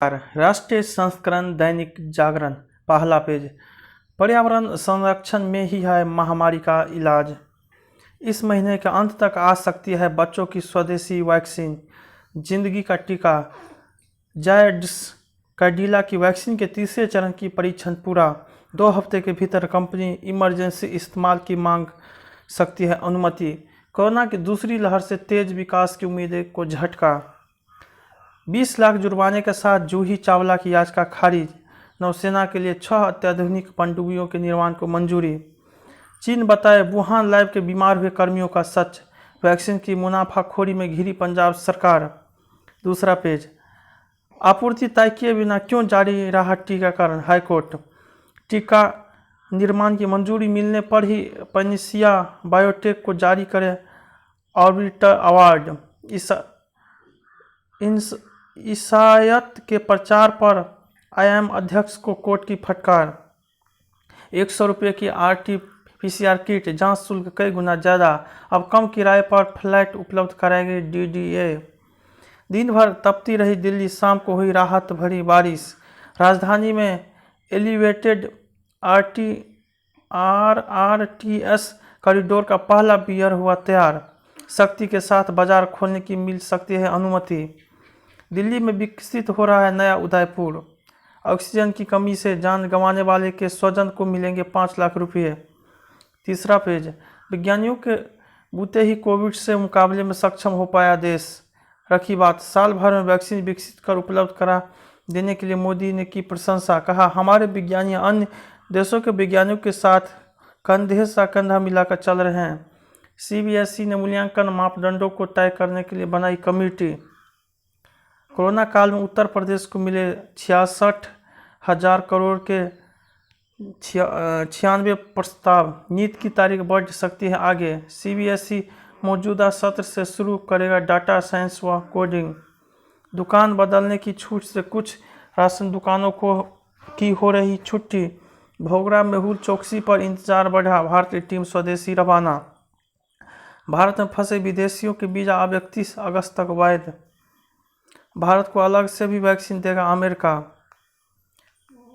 राष्ट्रीय संस्करण दैनिक जागरण पहला पेज। पर्यावरण संरक्षण में ही है महामारी का इलाज। इस महीने के अंत तक आ सकती है बच्चों की स्वदेशी वैक्सीन। जिंदगी का टीका। जायड्स कैडिला की वैक्सीन के तीसरे चरण की परीक्षण पूरा। 2 हफ्ते के भीतर कंपनी इमरजेंसी इस्तेमाल की मांग सकती है अनुमति। कोरोना की दूसरी लहर से तेज विकास की उम्मीदें को झटका। 20 लाख जुर्माने के साथ जूही चावला की याचिका खारिज। नौसेना के लिए 6 अत्याधुनिक पनडुब्बियों के निर्माण को मंजूरी। चीन बताए वुहान लैब के बीमार हुए कर्मियों का सच। वैक्सीन की मुनाफाखोरी में घिरी पंजाब सरकार। दूसरा पेज। आपूर्ति तय किए बिना क्यों जारी रहा टीकाकरण, हाईकोर्ट। टीका निर्माण की मंजूरी मिलने पर ही पैनिसिया बायोटेक को जारी करे ऑर्बिटर अवार्ड। ईसाइत के प्रचार पर आईएम अध्यक्ष को कोर्ट की फटकार। 100 रुपये की RT-PCR किट, जांच शुल्क कई गुना ज़्यादा। अब कम किराए पर फ्लैट उपलब्ध कराएगी DDA। दिन भर तपती रही दिल्ली, शाम को हुई राहत भरी बारिश। राजधानी में एलिवेटेड RRTS कॉरिडोर का पहला पियर हुआ तैयार। सख्ती के साथ बाजार खोलने की मिल सकती है अनुमति। दिल्ली में विकसित हो रहा है नया उदयपुर। ऑक्सीजन की कमी से जान गंवाने वाले के स्वजन को मिलेंगे 5 लाख रुपये। तीसरा पेज। विज्ञानियों के बूते ही कोविड से मुकाबले में सक्षम हो पाया देश। रखी बात। साल भर में वैक्सीन विकसित कर उपलब्ध करा देने के लिए मोदी ने की प्रशंसा। कहा हमारे विज्ञानी अन्य देशों के वैज्ञानिकों के साथ कंधे से कंधा मिलाकर चल रहे हैं। CBSE ने मूल्यांकन मापदंडों को तय करने के लिए बनाई कमेटी। कोरोना काल में उत्तर प्रदेश को मिले 66,000 करोड़ के 96 प्रस्ताव। नीट की तारीख बढ़ सकती है आगे। CBSE मौजूदा सत्र से शुरू करेगा डाटा साइंस व कोडिंग। दुकान बदलने की छूट से कुछ राशन दुकानों की हो रही छुट्टी। भोगरा मेहुल चौकसी पर इंतजार बढ़ा। भारतीय टीम स्वदेशी रवाना। भारत में फंसे विदेशियों के वीजा अब 31 अगस्त तक वैध। भारत को अलग से भी वैक्सीन देगा अमेरिका।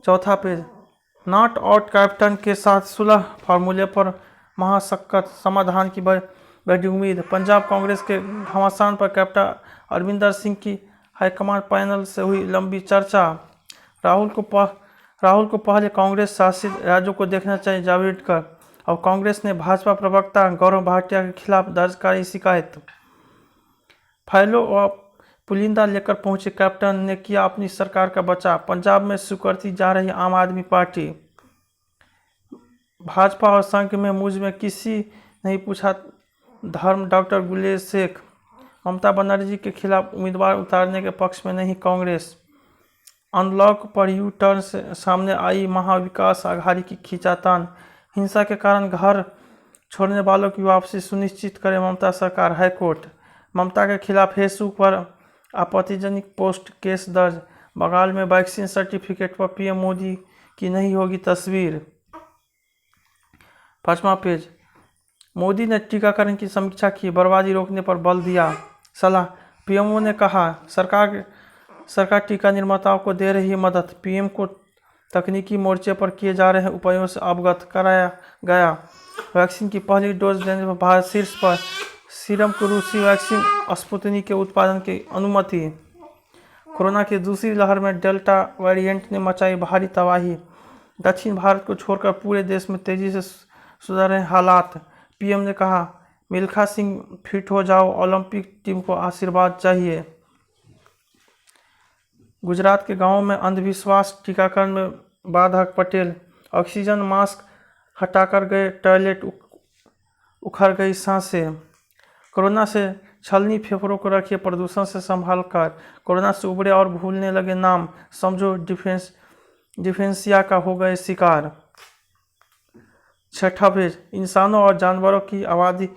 चौथा पेज। नॉट आउट कैप्टन के साथ सुलह फार्मूले पर महासक्कत, समाधान की बड़ी उम्मीद। पंजाब कांग्रेस के घमासान पर कैप्टन अरविंदर सिंह की हाईकमान पैनल से हुई लंबी चर्चा। राहुल को पहले कांग्रेस शासित राज्यों को देखना चाहिए, जावड़ेकर। और कांग्रेस ने भाजपा प्रवक्ता गौरव भाटिया के खिलाफ दर्ज कराई शिकायत। फाइलों और पुलिंदा लेकर पहुंचे कैप्टन ने किया अपनी सरकार का बचाव। पंजाब में स्वीकारती जा रही आम आदमी पार्टी। भाजपा और संघ में मुझ में किसी नहीं पूछा धर्म, डॉक्टर गुलेश शेख। ममता बनर्जी के खिलाफ उम्मीदवार उतारने के पक्ष में नहीं कांग्रेस। अनलॉक पर यू टर्न से सामने आई महाविकास आघाड़ी की खींचातान। हिंसा के कारण घर छोड़ने वालों की वापसी सुनिश्चित करे ममता सरकार, हाईकोर्ट। ममता के खिलाफ फेसबुक पर आपत्तिजनक पोस्ट, केस दर्ज। बंगाल में वैक्सीन सर्टिफिकेट पर PM मोदी की नहीं होगी तस्वीर। 5वां पेज। मोदी ने टीकाकरण की समीक्षा की, बर्बादी रोकने पर बल दिया। सलाह। PMO ने कहा सरकार टीका निर्माताओं को दे रही है मदद। PM को तकनीकी मोर्चे पर किए जा रहे उपायों से अवगत कराया गया। वैक्सीन की पहली डोज देने पर भारत शीर्ष पर। सीरम को रूसी वैक्सीन स्पुतनिक के उत्पादन की अनुमति। कोरोना की दूसरी लहर में डेल्टा वेरिएंट ने मचाई भारी तबाही। दक्षिण भारत को छोड़कर पूरे देश में तेजी से सुधर रहे हालात। PM ने कहा मिल्खा सिंह फिट हो जाओ, ओलंपिक टीम को आशीर्वाद चाहिए। गुजरात के गांवों में अंधविश्वास, टीकाकरण में बाधक, पटेल। ऑक्सीजन मास्क हटाकर गए टॉयलेट, उखड़ गई सांसें। कोरोना से छलनी फेफड़ों को रखिए प्रदूषण से संभाल कर। कोरोना से उबरे और भूलने लगे नाम, समझो डिफेंसिया का हो गए शिकार। 6ठा पेज। इंसानों और जानवरों की आबादी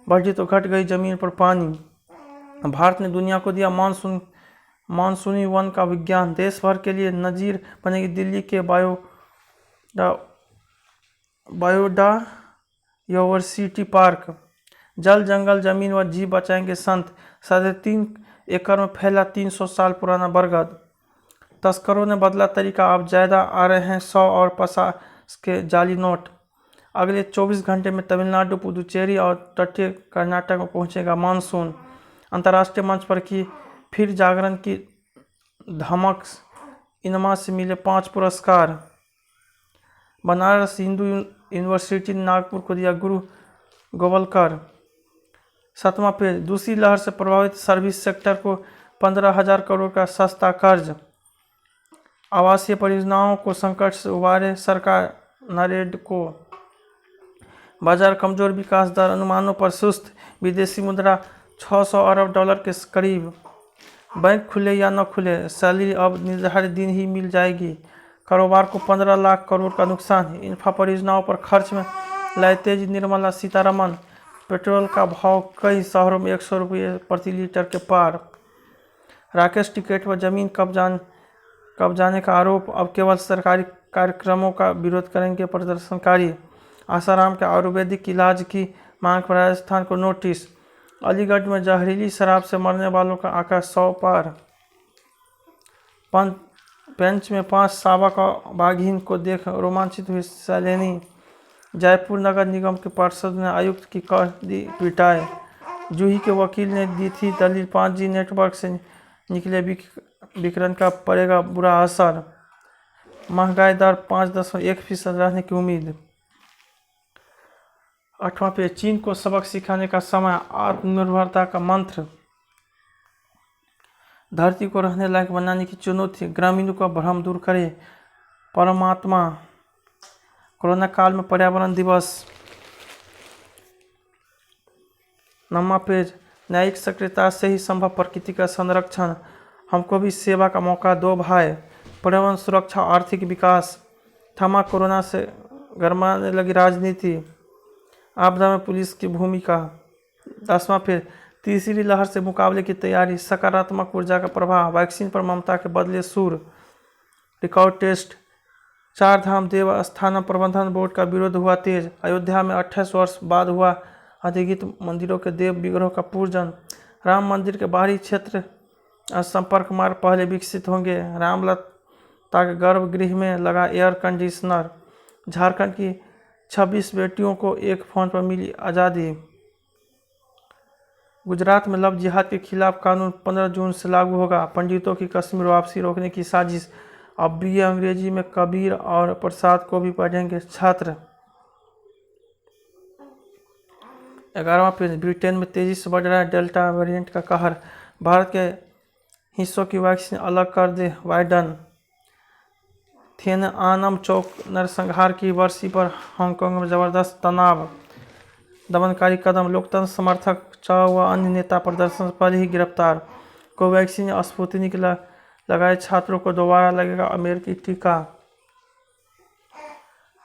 बढ़ी तो घट गई जमीन पर पानी। भारत ने दुनिया को दिया मानसूनी वन का विज्ञान। देश भर के लिए नजीर बनेगी दिल्ली के बायोडायवर्सिटी पार्क। जल, जंगल, जमीन व जीव बचाएंगे संत। 3.5 एकड़ में फैला 300 साल पुराना बरगद। तस्करों ने बदला तरीका, अब ज़्यादा आ रहे हैं 100 और 50 के जाली नोट। अगले 24 घंटे में तमिलनाडु, पुदुचेरी और तटीय कर्नाटक में पहुंचेगा मानसून। अंतर्राष्ट्रीय मंच पर की फिर जागरण की धमक, इनमा से मिले 5 पुरस्कार। बनारस हिंदू यूनिवर्सिटी नागपुर को दिया गुरु गोवलकर। 7वां पेज, दूसरी लहर से प्रभावित सर्विस सेक्टर को 15,000 करोड़ का सस्ता कर्ज। आवासीय परियोजनाओं को संकट से उबारे सरकार, नारेडको। बाजार कमजोर, विकास दर अनुमानों पर सुस्त, विदेशी मुद्रा 600 अरब डॉलर के करीब। बैंक खुले या न खुले, सैलरी अब निर्धारित दिन ही मिल जाएगी। कारोबार को 15 लाख करोड़ का नुकसान। इंफ्रा परियोजनाओं पर खर्च में लाई तेजी, निर्मला सीतारमण। पेट्रोल का भाव कई शहरों में 100 रुपये प्रति लीटर के पार। राकेश टिकैत पर जमीन कब्जाने का आरोप, अब केवल सरकारी कार्यक्रमों का विरोध करेंगे प्रदर्शनकारी। आसाराम के आयुर्वेदिक इलाज की मांग पर राजस्थान को नोटिस। अलीगढ़ में जहरीली शराब से मरने वालों का आंकड़ा 100 पार। पेंच में 5 साबा का बाघिन को देख रोमांचित हुई सैलानी। जयपुर नगर निगम के पार्षद ने आयुक्त की कर दी पिटाई। जूही के वकील ने दी थी दलील, 5G नेटवर्क से निकले विकिरण का पड़ेगा बुरा असर। महंगाई दर 5.1% रहने की उम्मीद। 8वां पेज, चीन को सबक सिखाने का समय, आत्मनिर्भरता का मंत्र। धरती को रहने लायक बनाने की चुनौती, ग्रामीणों का भ्रम दूर करे परमात्मा। कोरोना काल में पर्यावरण दिवस। 9वां पेज, न्यायिक सक्रियता से ही संभव प्रकृति का संरक्षण, हमको भी सेवा का मौका दो भाई। पर्यावरण सुरक्षा, आर्थिक विकास। थमा कोरोना से गरमाने लगी राजनीति, आपदा में पुलिस की भूमिका। 10वां पेज, तीसरी लहर से मुकाबले की तैयारी, सकारात्मक ऊर्जा का प्रभाव, वैक्सीन पर ममता के बदले सुर। रिकॉर्ड टेस्ट, 4 धाम देवस्थानम प्रबंधन बोर्ड का विरोध हुआ तेज। अयोध्या में 28 वर्ष बाद हुआ अधिकृत मंदिरों के देव विग्रहों का पूजन। राम मंदिर के बाहरी क्षेत्र संपर्क मार्ग पहले विकसित होंगे। रामलता के गर्भगृह में लगा एयर कंडीशनर। झारखंड की 26 बेटियों को एक फोन पर मिली आज़ादी। गुजरात में लव जिहाद के खिलाफ कानून 15 जून से लागू होगा। पंडितों की कश्मीर वापसी रोकने की साजिश, अब BA अंग्रेजी में कबीर और प्रसाद को भी पढ़ेंगे छात्र। 11वां पेज, ब्रिटेन में तेजी से बढ़ रहा है डेल्टा वेरिएंट का कहर, भारत के हिस्सों की वैक्सीन अलग कर दे बाइडन। थिएनआनम चौक नरसंहार की बरसी पर हांगकांग में जबरदस्त तनाव, दमनकारी कदम, लोकतंत्र समर्थक 4 व अन्य नेता प्रदर्शन पर ही गिरफ्तार। कोवैक्सीन या स्पुतनिक लगाए छात्रों को दोबारा लगेगा अमेरिकी टीका।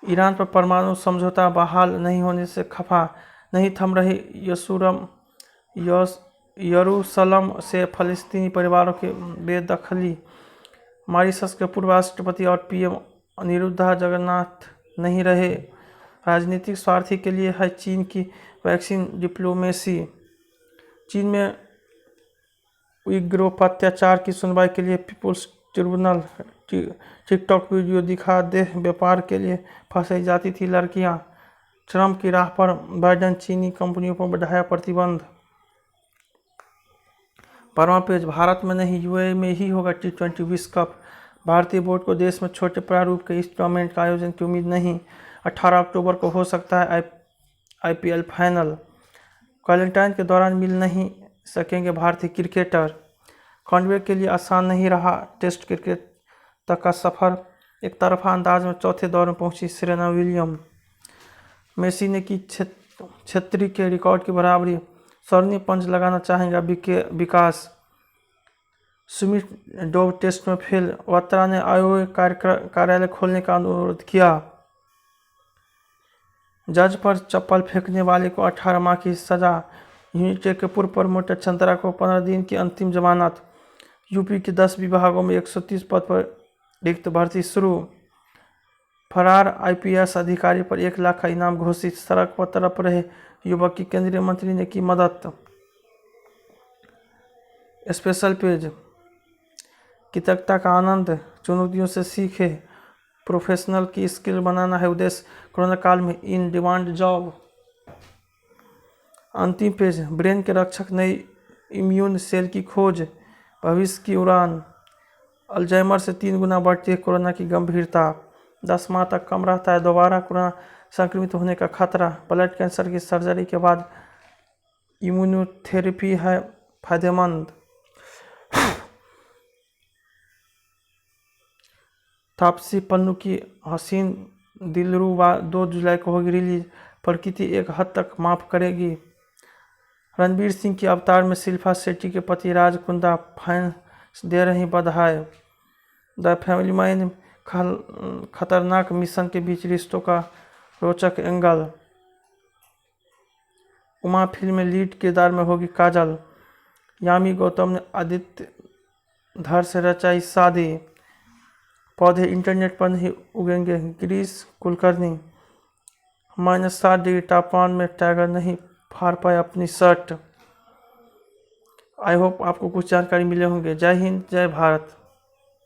ईरान पर परमाणु समझौता बहाल नहीं होने से खफा, नहीं थम रही यरूशलम से फलस्तीनी परिवारों की बेदखली। मॉरिशस के पूर्व राष्ट्रपति और PM अनिरुद्धा जगन्नाथ नहीं रहे। राजनीतिक स्वार्थी के लिए है चीन की वैक्सीन डिप्लोमेसी। चीन में उइग्रों पर अत्याचार की सुनवाई के लिए पीपुल्स ट्रिब्यूनल। टिकटॉक वीडियो दिखा देह व्यापार के लिए फंसाई जाती थी लड़कियां। ट्रंप की राह पर बाइडन, चीनी कंपनियों पर बढ़ाया प्रतिबंध। 12वां पेज, भारत में नहीं UAE में ही होगा T20 विश्व कप। भारतीय बोर्ड को देश में छोटे प्रारूप के इस टूर्नामेंट का आयोजन की उम्मीद नहीं। 18 अक्टूबर को हो सकता है IPL फाइनल। क्वारंटाइन के दौरान मिल नहीं सकेंगे भारतीय क्रिकेटर। कॉन्वे के लिए आसान नहीं रहा टेस्ट क्रिकेट तक का सफर। एक तरफा अंदाज में चौथे दौर में पहुंची सेरेना विलियम। मेसी ने की छेत्री के रिकॉर्ड की बराबरी। स्वर्णिम पंच लगाना चाहेंगे विकास। सुमित डोव टेस्ट में फेल, वत्रा ने आयोग कार्यालय खोलने का अनुरोध किया। जज पर चप्पल फेंकने वाले को 18 माह की सजा। यूनिटेक के पूर्व प्रमोटर चंद्रा को 15 दिन की अंतिम जमानत। यूपी के 10 विभागों में 130 पद पर रिक्त भर्ती शुरू। फरार IPS अधिकारी पर 1 लाख का इनाम घोषित। सड़क पर तड़प रहे युवक की केंद्रीय मंत्री ने की मदद। स्पेशल पेज, कृतज्ञता का आनंद, चुनौतियों से सीखे, प्रोफेशनल की स्किल बनाना है उद्देश्य। कोरोना काल में इन डिमांड जॉब। अंतिम पेज, ब्रेन के रक्षक, नई इम्यून सेल की खोज, भविष्य की उड़ान। अल्जाइमर से 3 गुना बढ़ती है कोरोना की गंभीरता, 10 माह तक कम रहता है दोबारा कोरोना संक्रमित होने का खतरा। ब्लड कैंसर की सर्जरी के बाद इम्यूनोथेरेपी है फायदेमंद। तापसी पन्नू की हसीन दिलरुबा 2 जुलाई को होगी रिलीज, प्रकृति एक हद तक माफ करेगी। रणवीर सिंह की अवतार में शिल्पा शेट्टी के पति राज कुंद्रा फैंस दे रही बधाई। द फैमिली मैन खतरनाक मिशन के बीच रिश्तों का रोचक एंगल। उमा फिल्म में लीड किरदार में होगी काजल। यामी गौतम ने आदित्य धर से रचाई शादी। पौधे इंटरनेट पर नहीं उगेंगे, गिरीश कुलकर्णी। -7 डिग्री तापमान में टाइगर नहीं फाड़ पाए अपनी शर्ट। आई होप आपको कुछ जानकारी मिले होंगे। जय हिंद, जय भारत।